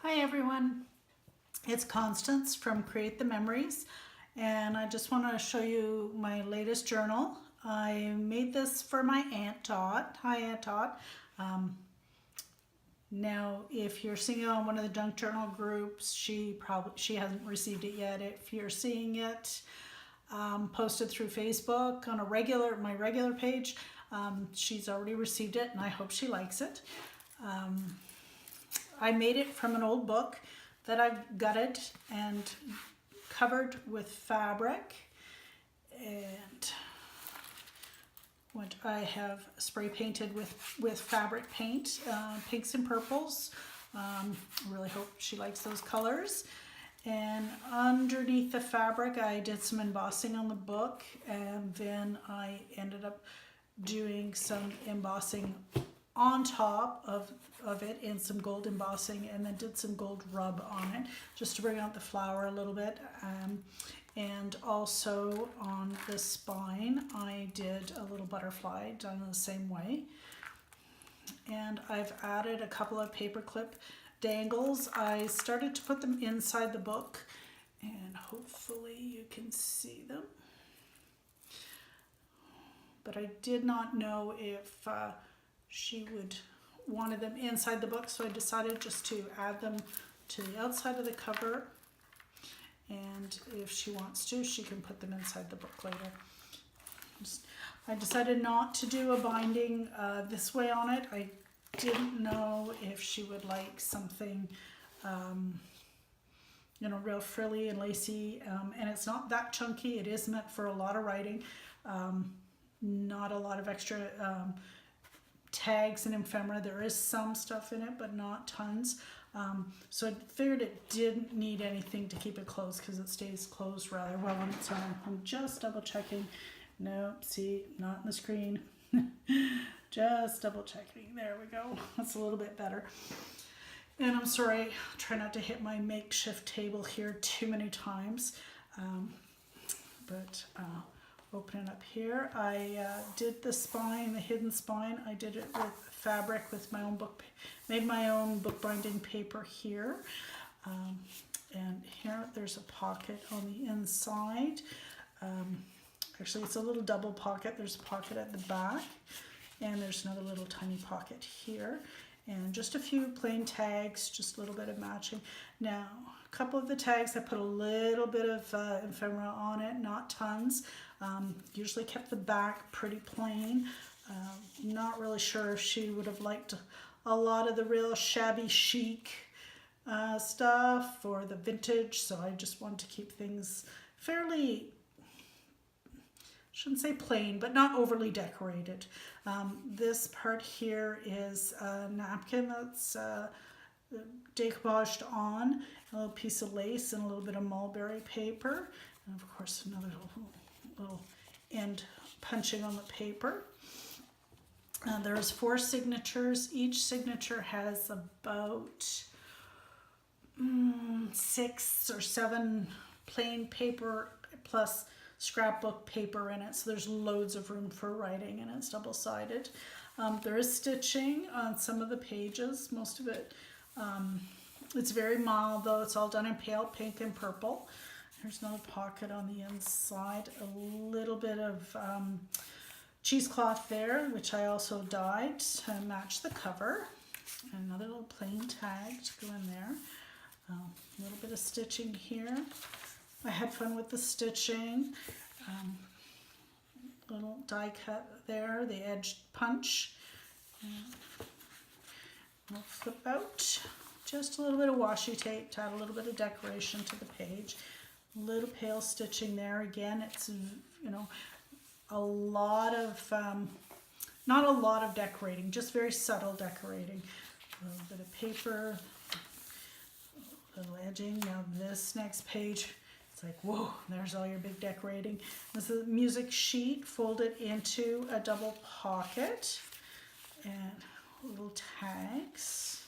Hi everyone, it's Constance from Create the Memories, and I just want to show you my latest journal. I made this for my Aunt Dot. Hi Aunt Dot. Now if you're seeing it on one of the junk journal groups, she hasn't received it yet. If you're seeing it posted through Facebook on my regular page, she's already received it and I hope she likes it. I made it from an old book that I've gutted and covered with fabric, and what I have spray painted with fabric paint, pinks and purples. Really hope she likes those colors. And underneath the fabric I did some embossing on the book, and then I ended up doing some embossing on top of it in some gold embossing, and then did some gold rub on it just to bring out the flower a little bit. And also on the spine I did a little butterfly done the same way. And I've added a couple of paperclip dangles. I started to put them inside the book, and hopefully you can see them. But I did not know if she would wanted them inside the book, so I decided just to add them to the outside of the cover, and if she wants to, she can put them inside the book later. I decided not to do a binding this way on it. I didn't know if she would like something real frilly and lacy, and it's not that chunky. It is meant for a lot of writing, not a lot of extra tags and ephemera. There is some stuff in it, but not tons. So I figured it didn't need anything to keep it closed, because it stays closed rather well on its own. I'm just double checking. Nope, see, not in the screen. Just double checking. There we go. That's a little bit better. And I'm sorry, try not to hit my makeshift table here too many times. Open it up here. I did the spine, the hidden spine. I did it with fabric, with my own book, made my own bookbinding paper here. And here there's a pocket on the inside. Actually, it's a little double pocket. There's a pocket at the back, and there's another little tiny pocket here. And just a few plain tags, just a little bit of matching. Now, a couple of the tags, I put a little bit of ephemera on it, not tons. Usually kept the back pretty plain. Not really sure if she would have liked a lot of the real shabby chic stuff or the vintage, so I just wanted to keep things fairly, shouldn't say plain, but not overly decorated. This part here is a napkin that's decoupaged on, a little piece of lace and a little bit of mulberry paper, and of course another little end punching on the paper. There's 4 signatures. Each signature has about 6 or 7 plain paper plus scrapbook paper in it, so there's loads of room for writing, and it's double-sided. There is stitching on some of the pages. Most of it, it's very mild though. It's all done in pale pink and purple. There's another pocket on the inside, a little bit of cheesecloth there, which I also dyed to match the cover. And another little plain tag to go in there. A little bit of stitching here. I had fun with the stitching. Little die cut there, the edge punch. We'll flip out. Just a little bit of washi tape to add a little bit of decoration to the page. Little pale stitching there. Again, it's a lot of not a lot of decorating, just very subtle decorating. A little bit of paper, a little edging. Now this next page, it's like, whoa, there's all your big decorating. This is a music sheet folded into a double pocket, and little tags.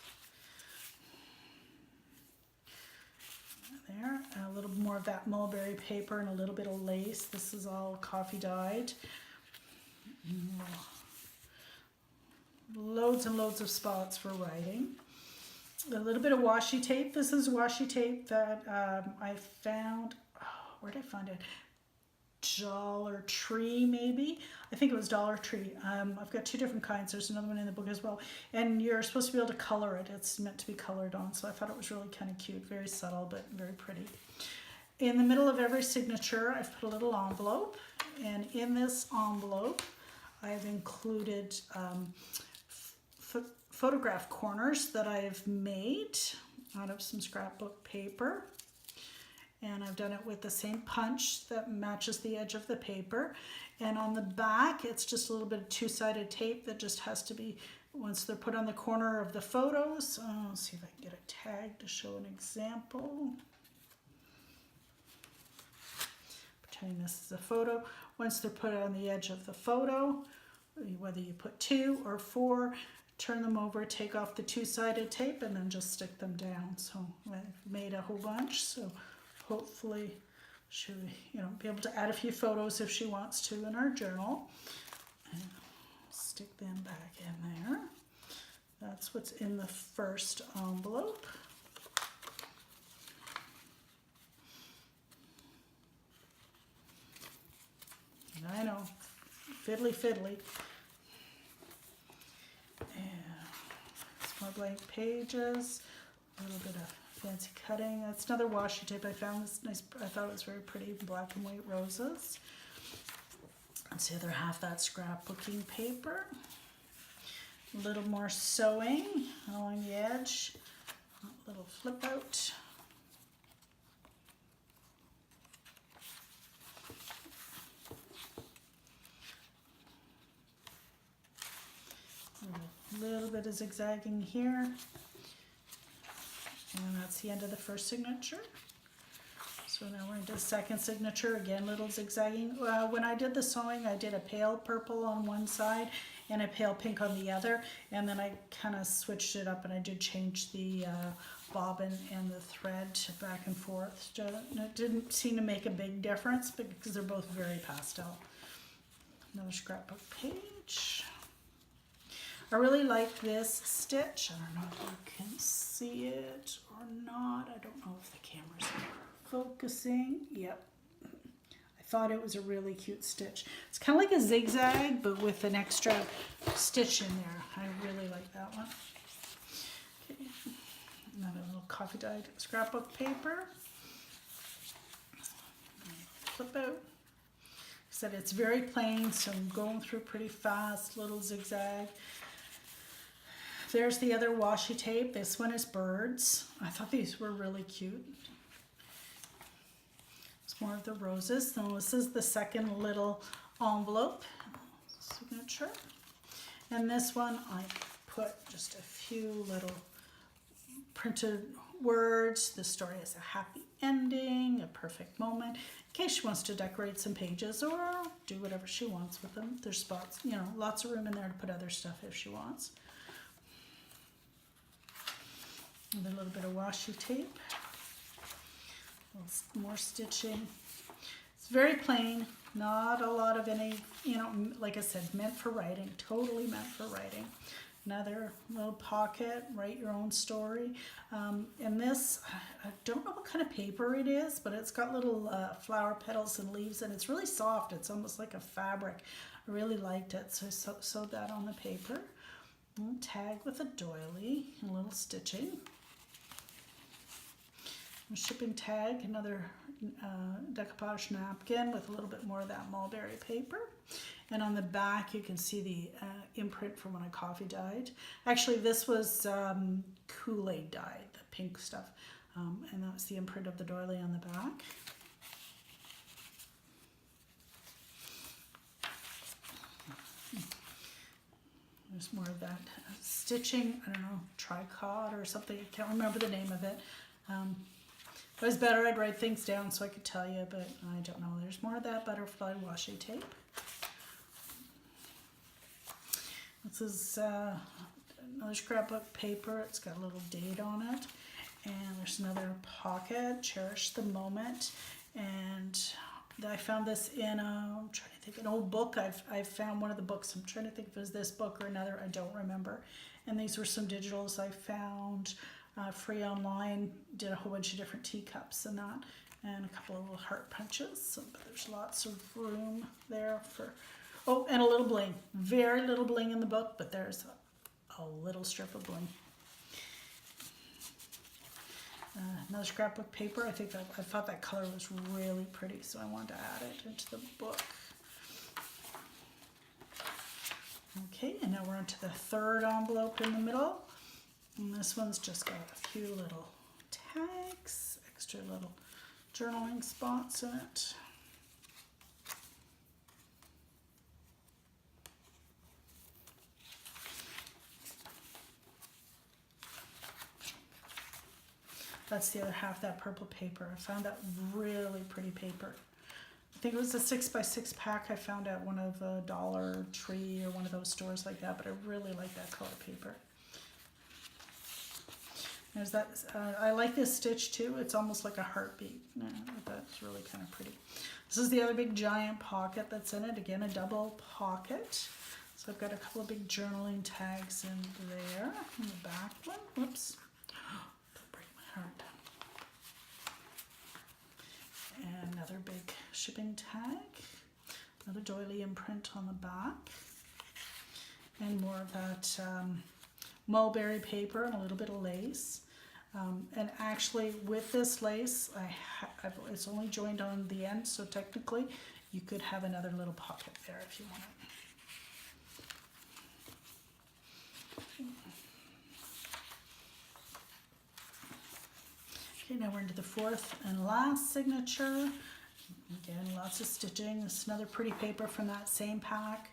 There, a little more of that mulberry paper and a little bit of lace. This is all coffee dyed. Loads and loads of spots for writing. a little bit of washi tape. This is washi tape that I found, oh, where did I find it? Dollar Tree, maybe. I think it was Dollar Tree. I've got two different kinds. There's another one in the book as well. And you're supposed to be able to color it. It's meant to be colored on. So I thought it was really kind of cute. Very subtle, but very pretty. In the middle of every signature, I've put a little envelope. And in this envelope, I've included photograph corners that I've made out of some scrapbook paper. And I've done it with the same punch that matches the edge of the paper. And on the back, it's just a little bit of two-sided tape that just has to be, once they're put on the corner of the photos. Let's see if I can get a tag to show an example. Pretending this is a photo. Once they're put on the edge of the photo, whether you put 2 or 4, turn them over, take off the two-sided tape, and then just stick them down. So I've made a whole bunch. So hopefully she'll, be able to add a few photos if she wants to in our journal. And stick them back in there. That's what's in the first envelope. And I know, fiddly. More blank pages, a little bit of fancy cutting. That's another washi tape. I found this nice, I thought it was very pretty, black and white roses. That's the other half, that scrapbooking paper. A little more sewing along the edge, a little flip out. A little bit of zigzagging here, and that's the end of the first signature. So now we're into the second signature, again little zigzagging. When I did the sewing, I did a pale purple on one side and a pale pink on the other, and then I kind of switched it up and I did change the bobbin and the thread back and forth. It didn't seem to make a big difference because they're both very pastel. Another scrapbook page. I really like this stitch. I don't know if you can see it or not. I don't know if the camera's focusing. Yep. I thought it was a really cute stitch. It's kind of like a zigzag, but with an extra stitch in there. I really like that one. Okay. Another little coffee dyed scrapbook paper. Flip out. Said it's very plain, so I'm going through pretty fast, little zigzag. There's the other washi tape. This one is birds. I thought these were really cute. It's more of the roses. So this is the second little envelope signature. And this one I put just a few little printed words. The story has a happy ending, a perfect moment, in case she wants to decorate some pages or do whatever she wants with them. There's spots, lots of room in there to put other stuff if she wants. And a little bit of washi tape, a little more stitching. It's very plain, not a lot of any, like I said, meant for writing, totally meant for writing. Another little pocket, write your own story. And this, I don't know what kind of paper it is, but it's got little flower petals and leaves, and it's really soft. It's almost like a fabric. I really liked it, so I sewed that on the paper. And tag with a doily, and a little stitching. A shipping tag, another decoupage napkin with a little bit more of that mulberry paper. And on the back you can see the imprint from when I coffee dyed. Actually this was Kool-Aid dyed, the pink stuff. And that was the imprint of the doily on the back. There's more of that stitching, I don't know, tricot or something, I can't remember the name of it. If it was better, I'd write things down so I could tell you, but I don't know. There's more of that butterfly washi tape. This is another scrapbook paper. It's got a little date on it. And there's another pocket, cherish the moment. And I found this in I'm trying to think, an old book. I've found one of the books. I'm trying to think if it was this book or another. I don't remember. And these were some digitals I found. free online. Did a whole bunch of different teacups and that, and a couple of little heart punches. So, but there's lots of room there for, oh, and a little bling. Very little bling in the book, but there's a little strip of bling. Another scrapbook paper. I thought that color was really pretty, so I wanted to add it into the book. Okay, and now we're on to the third envelope in the middle. And this one's just got a few little tags, extra little journaling spots in it. That's the other half, that purple paper. I found that really pretty paper. I think it was a 6x6 pack I found at one of Dollar Tree or one of those stores like that, but I really like that color paper. There's that. I like this stitch too. It's almost like a heartbeat. That's really kind of pretty. This is the other big giant pocket that's in it. Again, a double pocket. So I've got a couple of big journaling tags in there. In the back one. Whoops. Don't break my heart. And another big shipping tag. Another doily imprint on the back. And more of that mulberry paper and a little bit of lace. And actually with this lace, it's only joined on the end, so technically you could have another little pocket there if you want it. Okay, now we're into the fourth and last signature. Again, lots of stitching. This is another pretty paper from that same pack.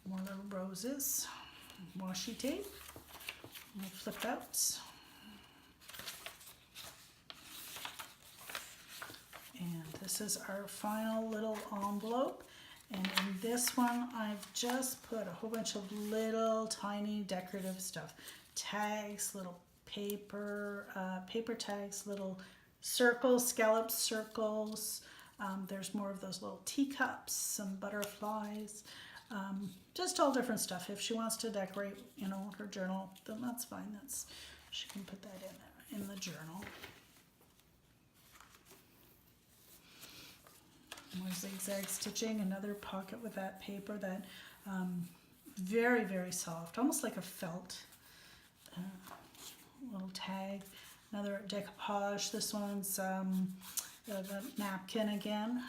More little roses, washi tape, flip outs. And this is our final little envelope. And in this one, I've just put a whole bunch of little tiny decorative stuff. Tags, little paper, paper tags, little circles, scallop circles. There's more of those little teacups, some butterflies. Just all different stuff. If she wants to decorate, you know, her journal, then that's fine. She can put that in the journal. More zigzag stitching. Another pocket with that paper that very, very soft, almost like a felt. Little tag. Another decoupage. This one's the napkin again,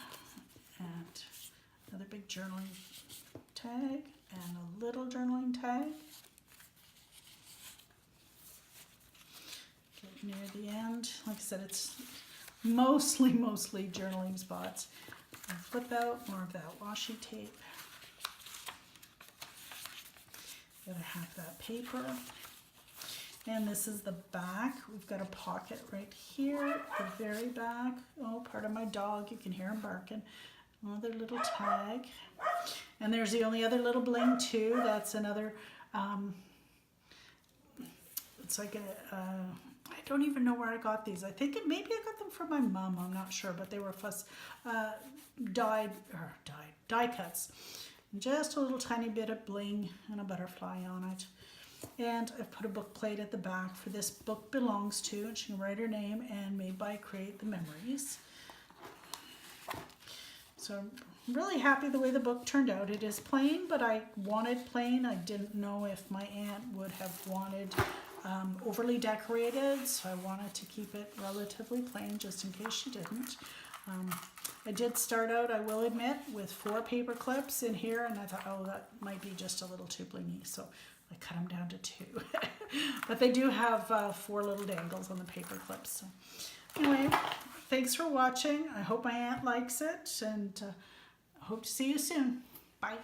and another big journaling tag and a little journaling tag. Get near the end. Like I said, it's mostly journaling spots. And flip out, more of that washi tape. The other half of that paper. And this is the back. We've got a pocket right here, the very back. Oh, part of my dog. You can hear him barking. Another little tag. And there's the only other little bling too. That's another, it's like I don't even know where I got these. I think maybe I got them from my mom. I'm not sure, but they were die cuts. Just a little tiny bit of bling and a butterfly on it. And I've put a book plate at the back for This Book Belongs To, and she can write her name, and Made by Create the Memories. So I'm really happy the way the book turned out. It is plain, but I wanted plain. I didn't know if my aunt would have wanted overly decorated, so I wanted to keep it relatively plain just in case she didn't. I did start out, I will admit, with 4 paper clips in here, and I thought, oh, that might be just a little too blingy, so I cut them down to 2. But they do have 4 little dangles on the paper clips. So anyway, thanks for watching. I hope my aunt likes it, and I hope to see you soon. Bye.